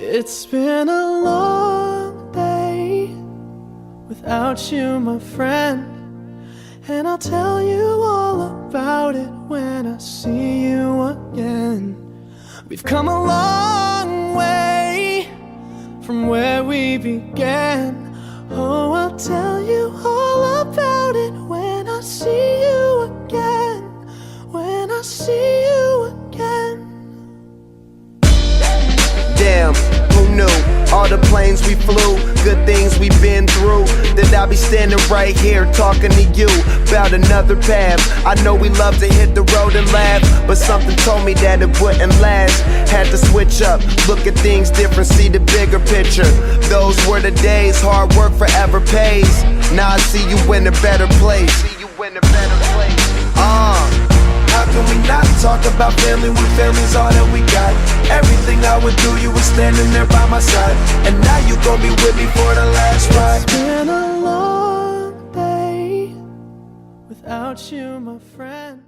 It's been a long day without you, my friend, and I'll tell you all about it when I see you again. We've come a long way from where we began. Oh, I'll tell you all about it when I see you again. When I see you again. Damn, who knew? All the planes we flew, good things we've been through, that I'll be standing right here talking to you about another path. I know we love to hit the road and laugh, but something told me that it wouldn't last. Had to switch up, look at things different, see the bigger picture. Those were the days, hard work forever pays. Now I see you in a better place. How can we not talk about family when family's all that we got? Everything I would do, you were standing there by my side, and now you gon' be with me for the last ride. It's been a long day without you, my friend.